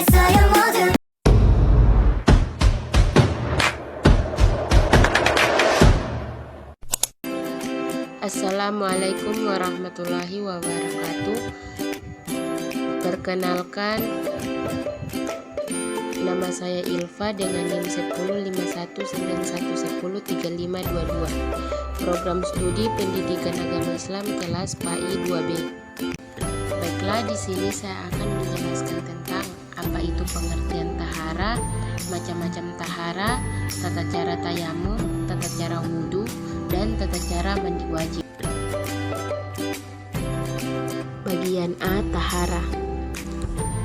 있어요 모두. Assalamualaikum warahmatullahi wabarakatuh. Perkenalkan, nama saya Ilva dengan NIM 105191103522. Program studi Pendidikan Agama Islam kelas PAI 2B. Baiklah, di sini saya akan menjelaskan tentang apa itu pengertian tahara, macam-macam tahara, tata cara tayamum, tata cara wudhu, dan tata cara mandi wajib. Bagian A, tahara.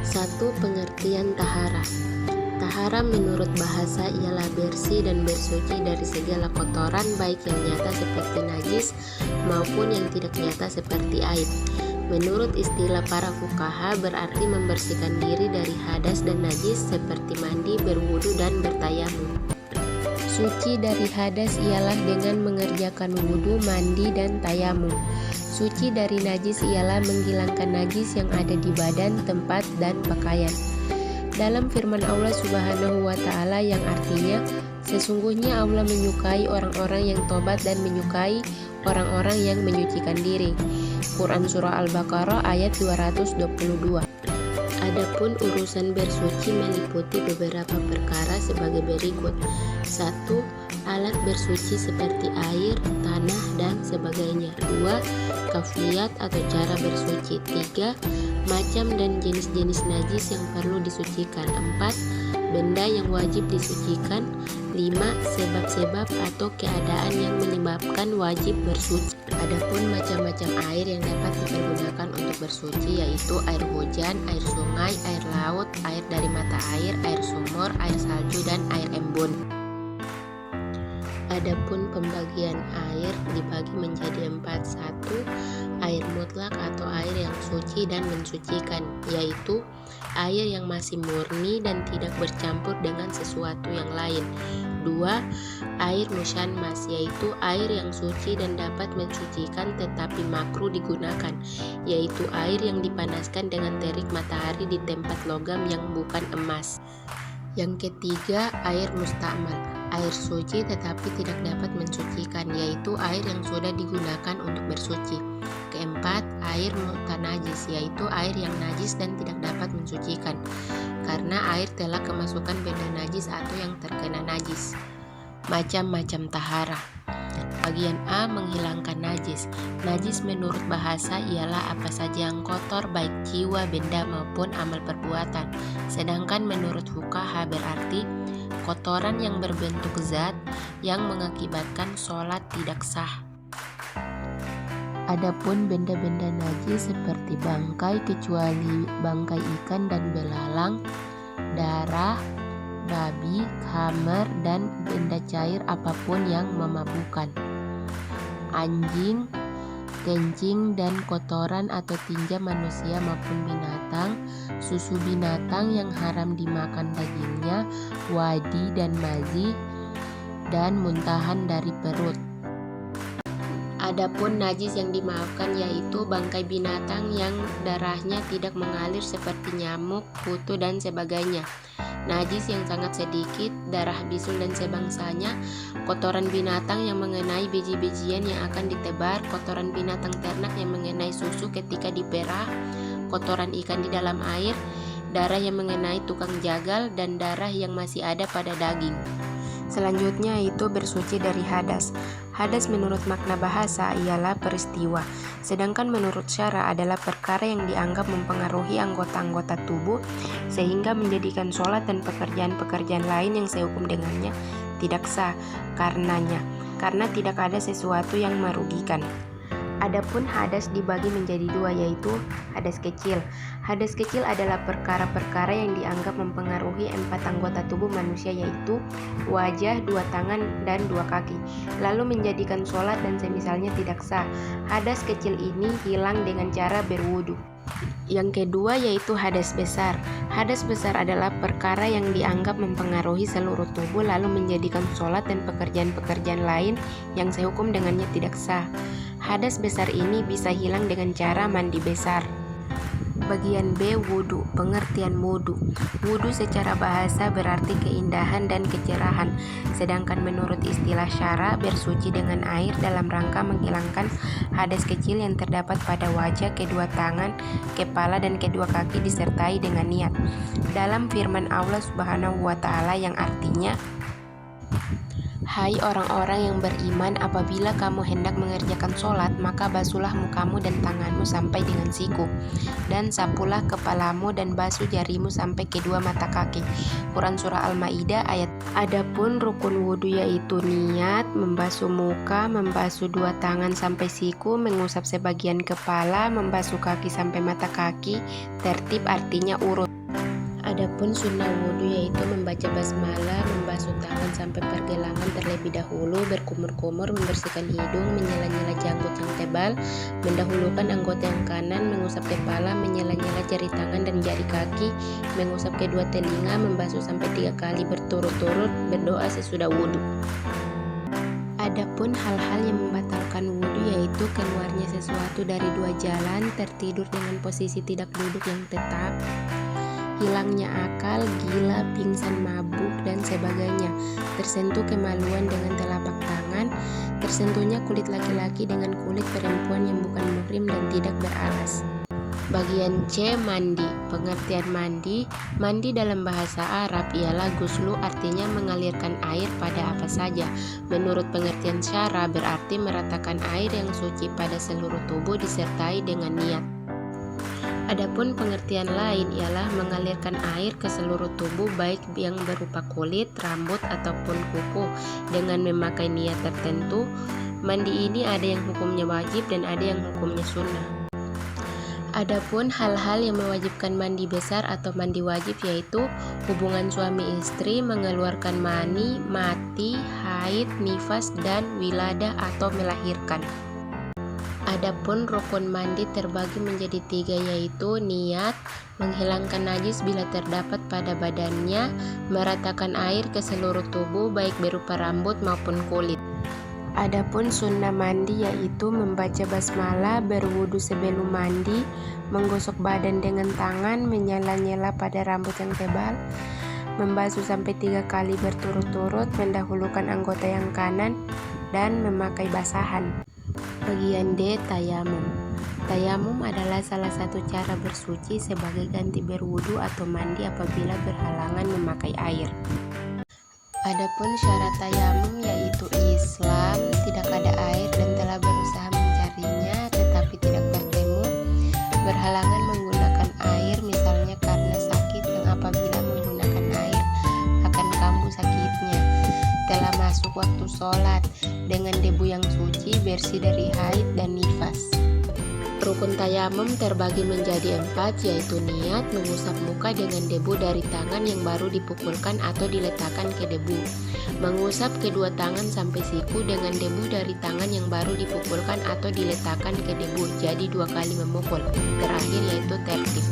1. Pengertian tahara. Tahara menurut bahasa ialah bersih dan bersuci dari segala kotoran, baik yang nyata seperti najis maupun yang tidak nyata seperti aib. Menurut istilah para fuqaha, berarti membersihkan diri dari hadas dan najis seperti mandi, berwudu, dan bertayamum. Suci dari hadas ialah dengan mengerjakan wudu, mandi, dan tayamum. Suci dari najis ialah menghilangkan najis yang ada di badan, tempat, dan pakaian. Dalam firman Allah Subhanahu wa Ta'ala yang artinya, sesungguhnya Allah menyukai orang-orang yang tobat dan menyukai orang-orang yang menyucikan diri. Quran Surah Al-Baqarah ayat 222. Adapun urusan bersuci meliputi beberapa perkara sebagai berikut. 1. Alat bersuci seperti air, tanah, dan sebagainya. 2. Kafiyat atau cara bersuci. 3. Macam dan jenis-jenis najis yang perlu disucikan. 4. Benda yang wajib disucikan. 5. Sebab-sebab atau keadaan yang menyebabkan wajib bersuci. Adapun macam-macam air yang dapat dipergunakan untuk bersuci yaitu air hujan, air sungai, air laut, air dari mata air sumur, air salju, dan air embun. Adapun pembagian air dibagi menjadi 4. 1. Air mutlak atau air yang suci dan mensucikan, yaitu air yang masih murni dan tidak bercampur dengan sesuatu yang lain. 2. Air musyanmas, yaitu air yang suci dan dapat mensucikan tetapi makruh digunakan, yaitu air yang dipanaskan dengan terik matahari di tempat logam yang bukan emas. Yang ketiga, air musta'mal, air suci tetapi tidak dapat mensucikan, yaitu air yang sudah digunakan untuk bersuci. Keempat, air mutanajis, yaitu air yang najis dan tidak dapat mensucikan, karena air telah kemasukan benda najis atau yang terkena najis. Macam-macam tahara. Bagian A, menghilangkan najis. Najis menurut bahasa ialah apa saja yang kotor, baik jiwa, benda maupun amal perbuatan. Sedangkan menurut fuqaha berarti kotoran yang berbentuk zat yang mengakibatkan sholat tidak sah. Adapun benda-benda najis seperti bangkai kecuali bangkai ikan dan belalang, darah, babi, khamar, dan benda cair apapun yang memabukkan. Anjing, kencing, dan kotoran atau tinja manusia maupun binatang, susu binatang yang haram dimakan dagingnya, wadi dan mazi, dan muntahan dari perut. Adapun najis yang dimaafkan yaitu bangkai binatang yang darahnya tidak mengalir seperti nyamuk, kutu, dan sebagainya. Najis yang sangat sedikit, darah bisul dan sebangsanya, kotoran binatang yang mengenai biji-bijian yang akan ditebar, kotoran binatang ternak yang mengenai susu ketika diperah, kotoran ikan di dalam air, darah yang mengenai tukang jagal, dan darah yang masih ada pada daging. Selanjutnya itu bersuci dari hadas. Hadas menurut makna bahasa ialah peristiwa, sedangkan menurut syara adalah perkara yang dianggap mempengaruhi anggota-anggota tubuh sehingga menjadikan sholat dan pekerjaan-pekerjaan lain yang sehukum dengannya tidak sah karena tidak ada sesuatu yang merugikan. Adapun hadas dibagi menjadi 2, yaitu hadas kecil. Hadas kecil adalah perkara-perkara yang dianggap mempengaruhi 4 anggota tubuh manusia, yaitu wajah, 2 tangan, dan 2 kaki, lalu menjadikan sholat dan semisalnya tidak sah. Hadas kecil ini hilang dengan cara berwudu. Yang kedua yaitu hadas besar. Hadas besar adalah perkara yang dianggap mempengaruhi seluruh tubuh lalu menjadikan sholat dan pekerjaan-pekerjaan lain yang sehukum dengannya tidak sah. Hadas besar ini bisa hilang dengan cara mandi besar. Bagian B. Wudu. Pengertian wudu. Wudu secara bahasa berarti keindahan dan kecerahan, sedangkan menurut istilah syara bersuci dengan air dalam rangka menghilangkan hadas kecil yang terdapat pada wajah, kedua tangan, kepala, dan kedua kaki disertai dengan niat. Dalam firman Allah Subhanahu wa Ta'ala yang artinya, "Hai orang-orang yang beriman, apabila kamu hendak mengerjakan sholat, maka basuhlah mukamu dan tanganmu sampai dengan siku, dan sapulah kepalamu dan basuh jarimu sampai kedua mata kaki." Quran Surah Al-Maidah ayat. Adapun rukun wudhu yaitu niat, membasuh muka, membasuh dua tangan sampai siku, mengusap sebagian kepala, membasuh kaki sampai mata kaki, tertib artinya urut. Adapun sunnah wudhu yaitu membaca basmalah, membasuh tangan sampai pergelangan terlebih dahulu, berkumur-kumur, membersihkan hidung, menyela-nyela janggut yang tebal, mendahulukan anggota yang kanan, mengusap kepala, menyela-nyela jari tangan dan jari kaki, mengusap kedua telinga, membasuh sampai 3 kali berturut-turut, berdoa sesudah wudhu. Adapun hal-hal yang membatalkan wudhu yaitu keluarnya sesuatu dari 2 jalan, tertidur dengan posisi tidak duduk yang tetap, hilangnya akal, gila, pingsan, mabuk, dan sebagainya, tersentuh kemaluan dengan telapak tangan, tersentuhnya kulit laki-laki dengan kulit perempuan yang bukan muhrim dan tidak beralas. Bagian C. Mandi. Pengertian mandi. Mandi dalam bahasa Arab ialah guslu, artinya mengalirkan air pada apa saja. Menurut pengertian syara berarti meratakan air yang suci pada seluruh tubuh disertai dengan niat. Adapun pengertian lain ialah mengalirkan air ke seluruh tubuh baik yang berupa kulit, rambut, ataupun kuku dengan memakai niat tertentu. Mandi ini ada yang hukumnya wajib dan ada yang hukumnya sunnah. Adapun hal-hal yang mewajibkan mandi besar atau mandi wajib yaitu hubungan suami istri, mengeluarkan mani, mati, haid, nifas, dan wiladah atau melahirkan. Adapun rukun mandi terbagi menjadi 3 yaitu niat, menghilangkan najis bila terdapat pada badannya, meratakan air ke seluruh tubuh baik berupa rambut maupun kulit. Adapun sunnah mandi yaitu membaca basmalah, berwudu sebelum mandi, menggosok badan dengan tangan, menyela-nyela pada rambut yang tebal, membasuh sampai 3 kali berturut-turut, mendahulukan anggota yang kanan, dan memakai basahan. Bagian D. Tayamum. Tayamum adalah salah satu cara bersuci sebagai ganti berwudu atau mandi apabila berhalangan memakai air. Adapun syarat tayamum yaitu Islam, tidak ada air dan telah berusaha mencarinya tetapi tidak bertemu, berhalangan menggunakan air misalnya karena sakit yang apabila menggunakan air akan kambuh sakitnya, telah masuk waktu sholat, dengan debu yang suci, bersih dari haid dan nifas. Rukun tayamum terbagi menjadi 4 yaitu niat, mengusap muka dengan debu dari tangan yang baru dipukulkan atau diletakkan ke debu, mengusap kedua tangan sampai siku dengan debu dari tangan yang baru dipukulkan atau diletakkan ke debu, jadi 2 kali memukul, terakhir yaitu tertib.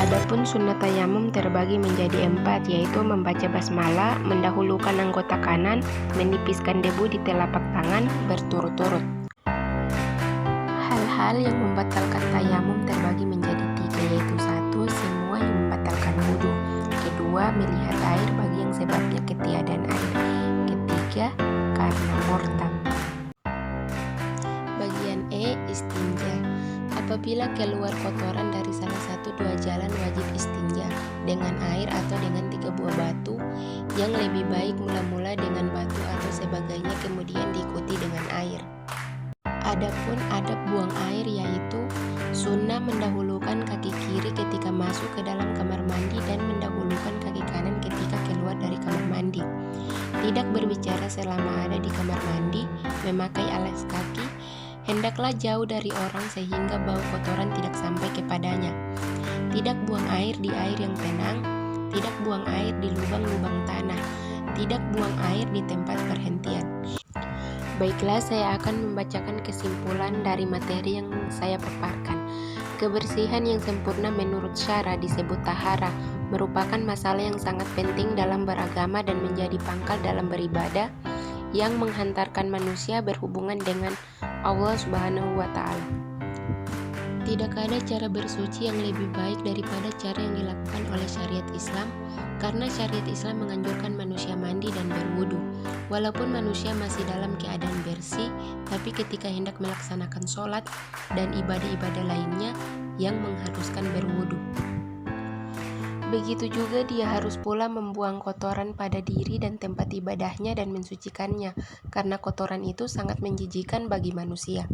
Adapun sunnah tayamum terbagi menjadi 4 yaitu membaca basmalah, mendahulukan anggota kanan, menipiskan debu di telapak tangan berturut-turut. Hal-hal yang membatalkan tayamum terbagi menjadi 3 yaitu 1. Semua yang membatalkan wudhu, 2. Melihat air bagi yang sebabnya ketiadaan air, 3. Karena murtad. Bagian E. Istinja. Apabila keluar kotoran dari salah satu 2 jalan wajib istinja dengan air atau dengan 3 buah batu, yang lebih baik mula-mula dengan batu atau sebagainya kemudian diikuti dengan air. Adapun adab buang air yaitu sunnah mendahulukan kaki kiri ketika masuk ke dalam kamar mandi dan mendahulukan kaki kanan ketika keluar dari kamar mandi. Tidak berbicara selama ada di kamar mandi, memakai alas kaki, hendaklah jauh dari orang sehingga bau kotoran tidak sampai kepadanya. Tidak buang air di air yang tenang, tidak buang air di lubang-lubang tanah, tidak buang air di tempat perhentian. Baiklah, saya akan membacakan kesimpulan dari materi yang saya paparkan. Kebersihan yang sempurna menurut syara disebut tahara, merupakan masalah yang sangat penting dalam beragama dan menjadi pangkal dalam beribadah yang menghantarkan manusia berhubungan dengan Allah Subhanahu wa Ta'ala. Tidak ada cara bersuci yang lebih baik daripada cara yang dilakukan oleh syariat Islam, karena syariat Islam menganjurkan manusia mandi dan berwudu. Walaupun manusia masih dalam keadaan bersih, tapi ketika hendak melaksanakan sholat dan ibadah-ibadah lainnya yang mengharuskan berwudu. Begitu juga dia harus pula membuang kotoran pada diri dan tempat ibadahnya dan mensucikannya, karena kotoran itu sangat menjijikkan bagi manusia.